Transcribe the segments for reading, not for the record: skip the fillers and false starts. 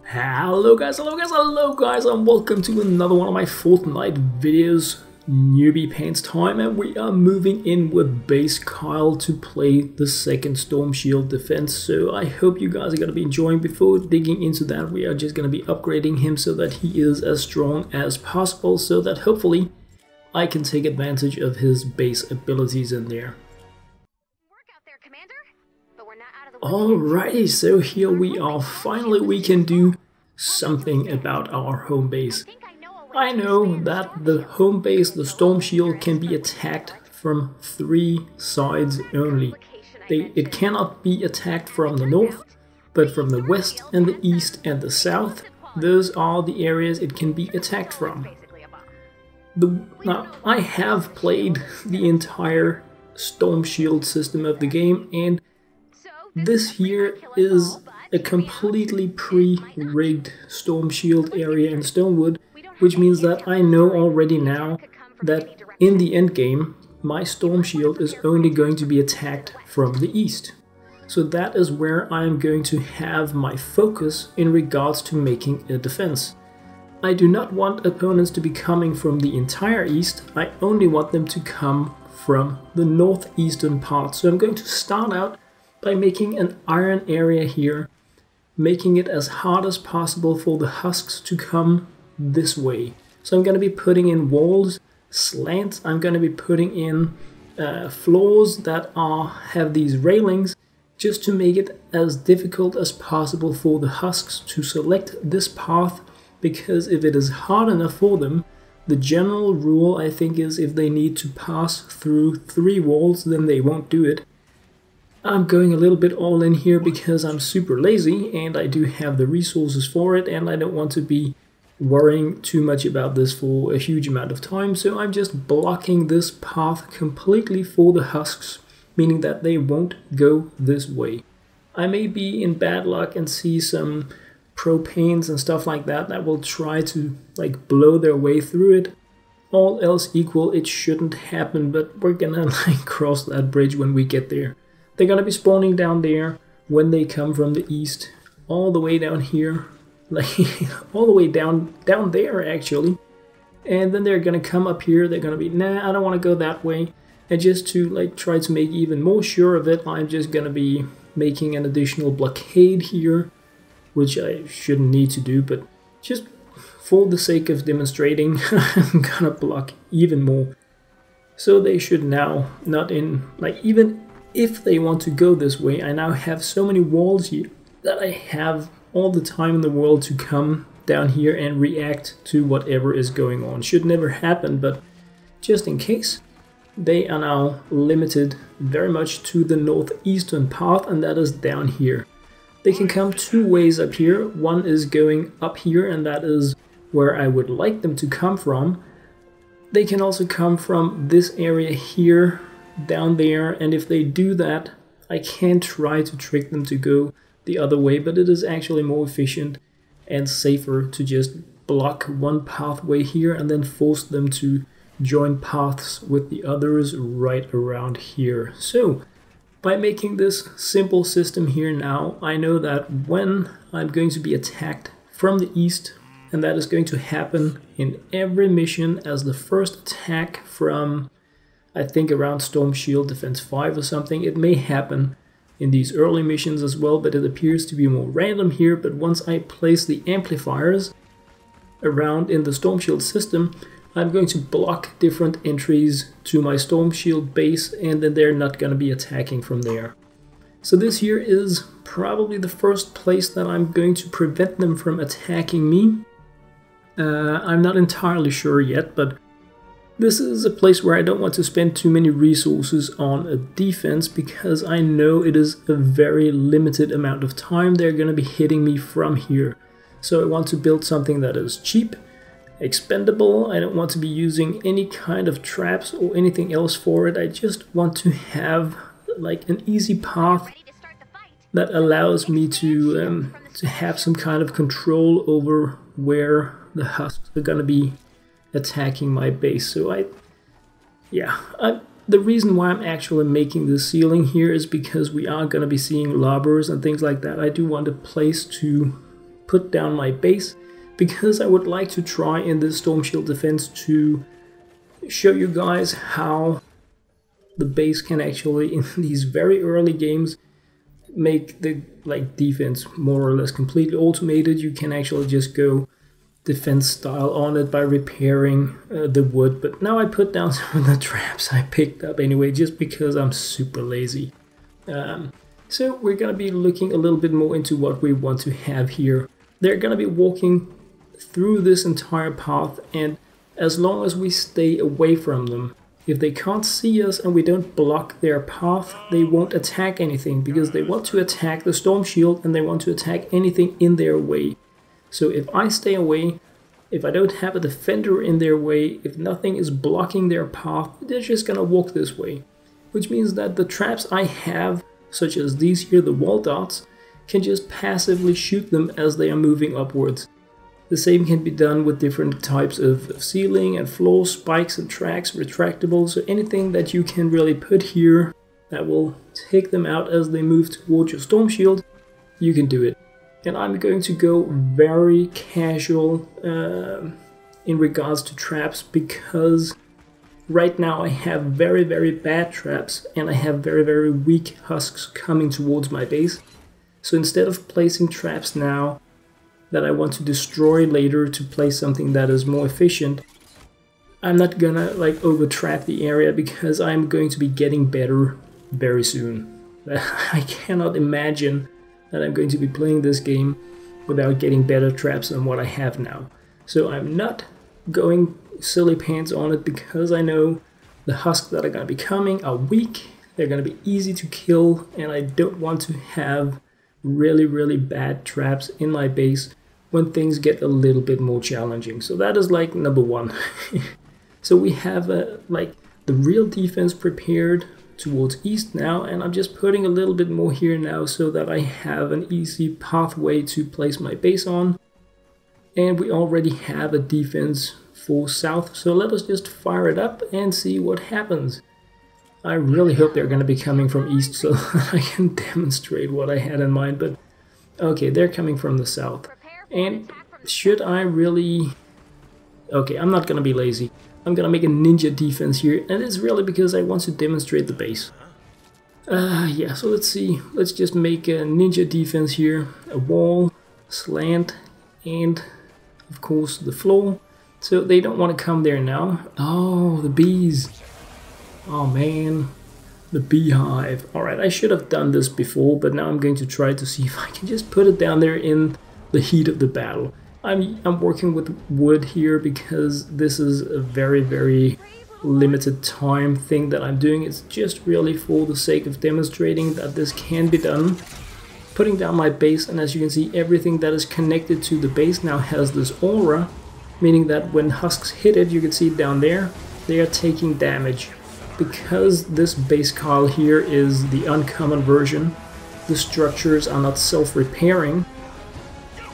Hello guys, and welcome to another one of my Fortnite videos. Newbie Paints time, and we are moving in with base Kyle to play the second Storm Shield defense. So I hope you guys are going to be enjoying. Before digging into that, we are just going to be upgrading him so that he is as strong as possible, so that hopefully I can take advantage of his base abilities in there. Alrighty, so here we are. Finally we can do something about our home base. I know that the home base, the Storm Shield, can be attacked from 3 sides only. It cannot be attacked from the north, but from the west and the east and the south. Those are the areas it can be attacked from. Now, I have played the entire Storm Shield system of the game, and this here is a completely pre-rigged Storm Shield area in Stonewood, which means that I know already now that in the end game my Storm Shield is only going to be attacked from the east. So that is where I am going to have my focus in regards to making a defense. I do not want opponents to be coming from the entire east, I only want them to come from the northeastern part. So I'm going to start out by making an iron area here, making it as hard as possible for the husks to come this way. So I'm going to be putting in walls, slants, I'm going to be putting in floors that have these railings, just to make it as difficult as possible for the husks to select this path, because if it is hard enough for them, the general rule I think is if they need to pass through 3 walls, then they won't do it. I'm going a little bit all in here because I'm super lazy and I do have the resources for it, and I don't want to be worrying too much about this for a huge amount of time, so I'm just blocking this path completely for the husks, meaning that they won't go this way. I may be in bad luck and see some propanes and stuff like that that will try to like blow their way through it. All else equal, it shouldn't happen, but we're gonna like cross that bridge when we get there. They're gonna be spawning down there when they come from the east, all the way down here, like all the way down there actually. And then they're gonna come up here, they're gonna be, nah, I don't wanna go that way. And just to like try to make even more sure of it, I'm just gonna be making an additional blockade here, which I shouldn't need to do, but just for the sake of demonstrating, I'm gonna block even more. So they should now not in, like even if they want to go this way, I now have so many walls here that I have all the time in the world to come down here and react to whatever is going on. Should never happen, but just in case, they are now limited very much to the northeastern path, and that is down here. They can come 2 ways up here. One is going up here, and that is where I would like them to come from. They can also come from this area here, down there, and if they do that, I can try to trick them to go the other way, but it is actually more efficient and safer to just block one pathway here and then force them to join paths with the others right around here. So by making this simple system here now, I know that when I'm going to be attacked from the east, and that is going to happen in every mission as the first attack from I think around Storm Shield Defense 5 or something. It may happen in these early missions as well, but it appears to be more random here. But once I place the amplifiers around in the Storm Shield system, I'm going to block different entries to my Storm Shield base, and then they're not going to be attacking from there. So this here is probably the first place that I'm going to prevent them from attacking me. I'm not entirely sure yet, but this is a place where I don't want to spend too many resources on a defense, because I know it is a very limited amount of time they're going to be hitting me from here. So I want to build something that is cheap, expendable. I don't want to be using any kind of traps or anything else for it. I just want to have like an easy path that allows me to have some kind of control over where the husks are going to be attacking my base. So the reason why I'm actually making the ceiling here is because we are going to be seeing lobbers and things like that. I do want a place to put down my base, because I would like to try in this Storm Shield defense to show you guys how the base can actually, in these very early games, make the defense more or less completely automated. You can actually just go defense style on it by repairing the wood. But now I put down some of the traps I picked up anyway, just because I'm super lazy. So we're gonna be looking a little bit more into what we want to have here. They're gonna be walking through this entire path, and as long as we stay away from them, if they can't see us and we don't block their path, they won't attack anything, because they want to attack the Storm Shield and they want to attack anything in their way. So if I stay away, if I don't have a defender in their way, if nothing is blocking their path, they're just gonna walk this way. Which means that the traps I have, such as these here, the wall dots, can just passively shoot them as they are moving upwards. The same can be done with different types of ceiling and floor, spikes and tracks, retractables, so anything that you can really put here that will take them out as they move towards your Storm Shield, you can do it. And I'm going to go very casual in regards to traps, because right now I have very, very bad traps and I have very, very weak husks coming towards my base. So instead of placing traps now that I want to destroy later to place something that is more efficient, I'm not gonna over trap the area, because I'm going to be getting better very soon. I cannot imagine that I'm going to be playing this game without getting better traps than what I have now. So I'm not going silly pants on it, because I know the husks that are going to be coming are weak, they're going to be easy to kill, and I don't want to have really, really bad traps in my base when things get a little bit more challenging. So that is number one. So we have the real defense prepared towards east now, and I'm just putting a little bit more here now so that I have an easy pathway to place my base on. And we already have a defense for south, so let us just fire it up and see what happens. I really hope they're going to be coming from east so that I can demonstrate what I had in mind, but okay, they're coming from the south. And should I really... Okay, I'm not going to be lazy. I'm gonna make a ninja defense here, and it's really because I want to demonstrate the base. Yeah, so let's see. Let's just make a ninja defense here. A wall, slant, and of course the floor. So they don't want to come there now. Oh, the bees. Oh man, the beehive. Alright, I should have done this before, but now I'm going to try to see if I can just put it down there in the heat of the battle. I'm working with wood here because this is a very, very limited time thing that I'm doing. It's just really for the sake of demonstrating that this can be done. Putting down my base, and as you can see, everything that is connected to the base now has this aura, meaning that when husks hit it, you can see it down there, they are taking damage. Because this base coil here is the uncommon version, the structures are not self-repairing.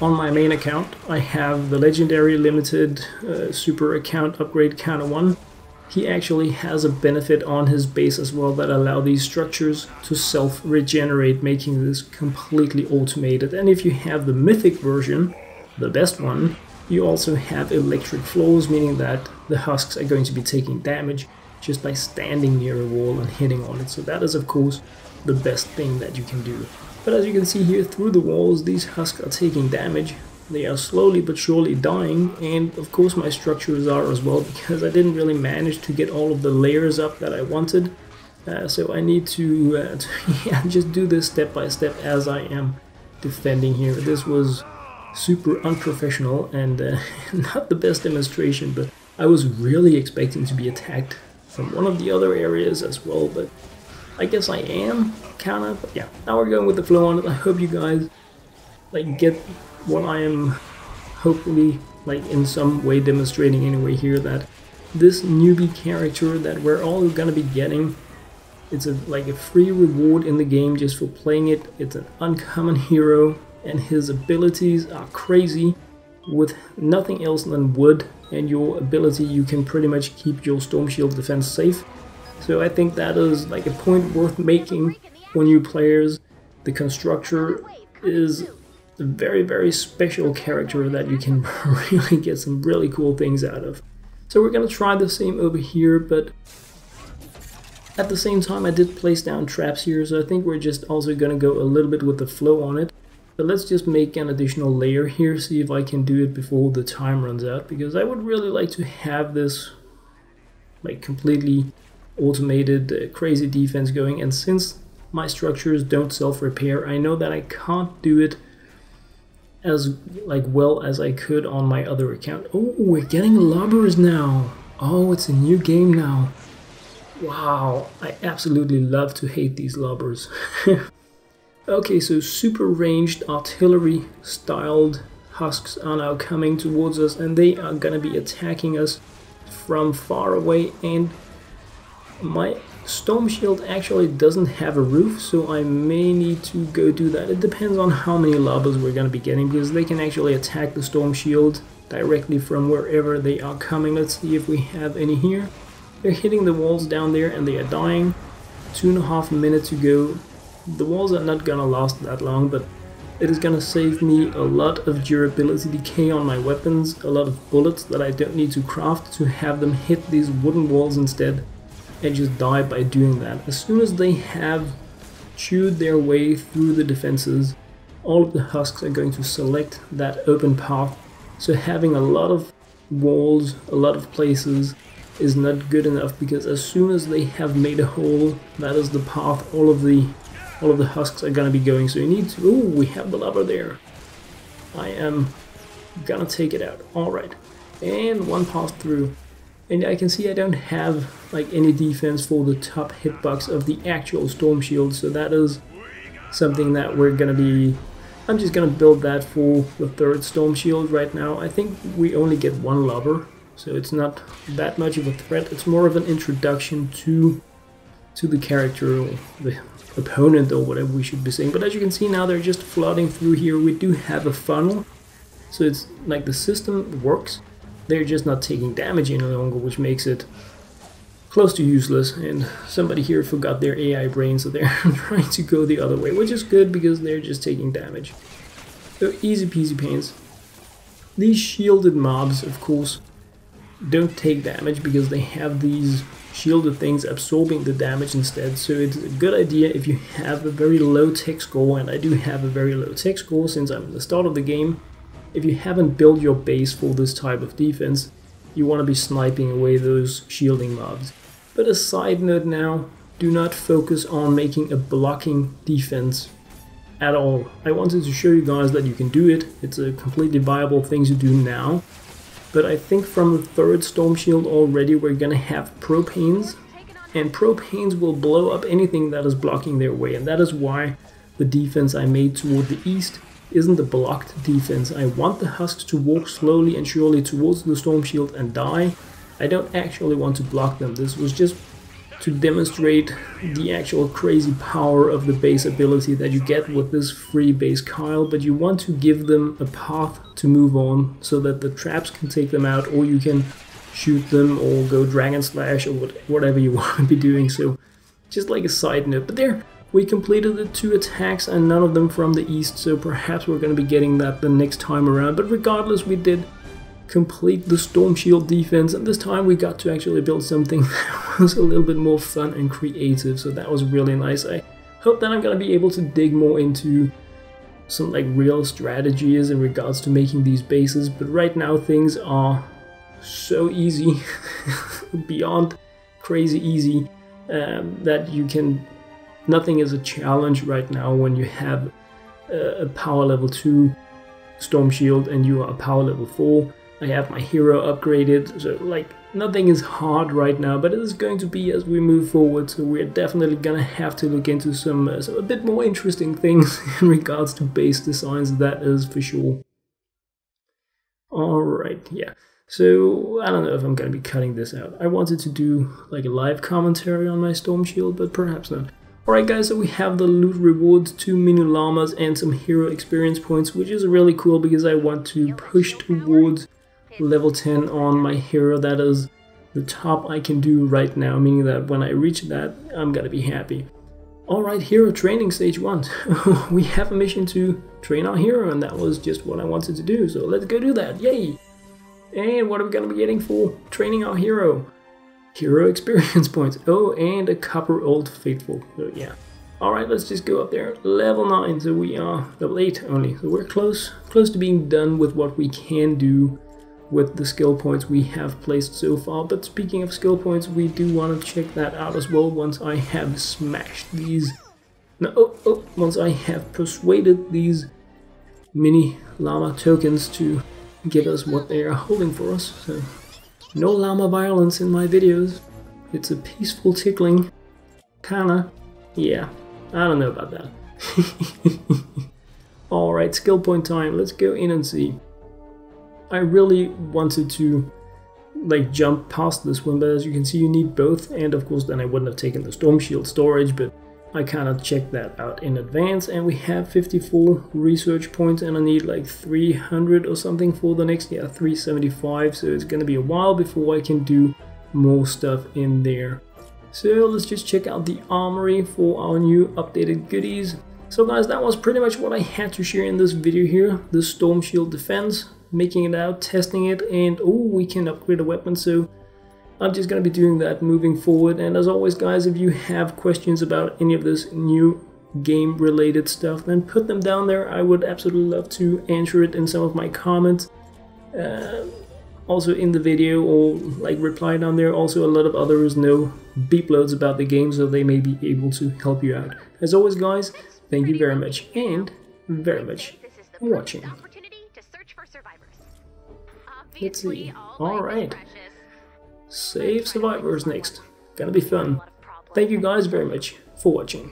On my main account, I have the legendary limited super account upgrade counter 1. He actually has a benefit on his base as well that allow these structures to self-regenerate, making this completely automated. And if you have the mythic version, the best one, you also have electric floors, meaning that the husks are going to be taking damage just by standing near a wall and hitting on it. So that is of course the best thing that you can do. But as you can see here, through the walls, these husks are taking damage. They are slowly but surely dying, and of course my structures are as well, because I didn't really manage to get all of the layers up that I wanted. So I need to yeah, just do this step by step as I am defending here. This was super unprofessional and not the best demonstration, but I was really expecting to be attacked from one of the other areas as well, but I guess I am, kinda, but yeah. Now we're going with the flow on it. I hope you guys get what I am hopefully in some way demonstrating anyway here, that this newbie character that we're all gonna be getting, it's a free reward in the game just for playing it. It's an uncommon hero, and his abilities are crazy. With nothing else than wood and your ability, you can pretty much keep your Storm Shield defense safe. So I think that is a point worth making for new players. The Constructor is a very, very special character that you can really get some really cool things out of. So we're gonna try the same over here, but at the same time I did place down traps here, so I think we're just also gonna go a little bit with the flow on it. But let's just make an additional layer here, see if I can do it before the time runs out, because I would really like to have this like completely automated crazy defense going. And since my structures don't self-repair, I know that I can't do it as well as I could on my other account. Oh, we're getting lobbers now. Oh, it's a new game now. Wow, I absolutely love to hate these lobbers. Okay, so super ranged artillery styled husks are now coming towards us, and they are gonna be attacking us from far away. And my storm shield actually doesn't have a roof, so I may need to go do that. It depends on how many lobbers we're gonna be getting, because they can actually attack the storm shield directly from wherever they are coming. Let's see if we have any here. They're hitting the walls down there and they are dying. 2.5 minutes to go. The walls are not gonna last that long, but it is gonna save me a lot of durability decay on my weapons, a lot of bullets that I don't need to craft to have them hit these wooden walls instead and just die by doing that. As soon as they have chewed their way through the defenses, all of the husks are going to select that open path. So having a lot of walls, a lot of places is not good enough, because as soon as they have made a hole, that is the path all of the husks are gonna be going. So you need to, oh, we have the lobber there. I am gonna take it out. Alright, and one pass through. And I can see I don't have like any defense for the top hitbox of the actual storm shield, so that is something that we're gonna be, I'm just gonna build that for the third storm shield right now. I think we only get one lobber, so it's not that much of a threat. It's more of an introduction to the character, or the opponent, or whatever we should be saying. But as you can see now, they're just flooding through here. We do have a funnel, so it's like the system works. They're just not taking damage any longer, which makes it close to useless. And somebody here forgot their AI brain, so they're trying to go the other way, which is good because they're just taking damage. So easy peasy pains. These shielded mobs, of course, don't take damage because they have these shielded things absorbing the damage instead. So it's a good idea if you have a very low tech score, and I do have a very low tech score since I'm at the start of the game. If you haven't built your base for this type of defense, you want to be sniping away those shielding mobs. But a side note now, do not focus on making a blocking defense at all. I wanted to show you guys that you can do it. It's a completely viable thing to do now. But I think from the third storm shield already we're gonna have propanes, and propanes will blow up anything that is blocking their way, and that is why the defense I made toward the east isn't a blocked defense. I want the husks to walk slowly and surely towards the storm shield and die. I don't actually want to block them. This was just to demonstrate the actual crazy power of the base ability that you get with this free base Kyle, but you want to give them a path to move on so that the traps can take them out, or you can shoot them or go Dragon Slash or whatever you want to be doing. So just like a side note. But there, we completed the 2 attacks and none of them from the east, so perhaps we're going to be getting that the next time around. But regardless, we did complete the storm shield defense, and this time we got to actually build something that was a little bit more fun and creative, so that was really nice. I hope that I'm gonna be able to dig more into some like real strategies in regards to making these bases, but right now things are so easy beyond crazy easy, that you can, nothing is a challenge right now when you have a power level 2 storm shield and you are a power level 4. I have my hero upgraded, so like nothing is hard right now, but it is going to be as we move forward. So we're definitely gonna have to look into some a bit more interesting things in regards to base designs, that is for sure. Alright, yeah. So I don't know if I'm gonna be cutting this out. I wanted to do like a live commentary on my storm shield, but perhaps not. Alright guys, so we have the loot rewards, 2 mini llamas and some hero experience points, which is really cool because I want to push towards level 10 on my hero. That is the top I can do right now, meaning that when I reach that, I'm gonna be happy. Alright, hero training stage 1. We have a mission to train our hero, and that was just what I wanted to do, so let's go do that, yay! And what are we gonna be getting for training our hero? Hero experience points, oh, and a copper old faithful, so yeah. Alright, let's just go up there, level 9, so we are level 8 only, so we're close to being done with what we can do with the skill points we have placed so far. But speaking of skill points, we do want to check that out as well once I have smashed these. No, once I have persuaded these mini llama tokens to give us what they are holding for us. So no llama violence in my videos. It's a peaceful tickling. Kinda. Yeah, I don't know about that. Alright, skill point time. Let's go in and see. I really wanted to like jump past this one, but as you can see you need both, and of course then I wouldn't have taken the storm shield storage, but I kind of checked that out in advance, and we have 54 research points and I need like 300 or something for the next, 375, so it's gonna be a while before I can do more stuff in there. So let's just check out the armory for our new updated goodies. So guys, that was pretty much what I had to share in this video here, the storm shield defense. Making it out, testing it, and oh, we can upgrade a weapon, so I'm just gonna be doing that moving forward. And as always guys, if you have questions about any of this new game related stuff, then put them down there. I would absolutely love to answer it in some of my comments, also in the video, or like reply down there. Also a lot of others know beep loads about the game, so they may be able to help you out. As always guys, thank you very much, and very much for watching. Let's see. Alright. Save survivors next. Gonna be fun. Thank you guys very much for watching.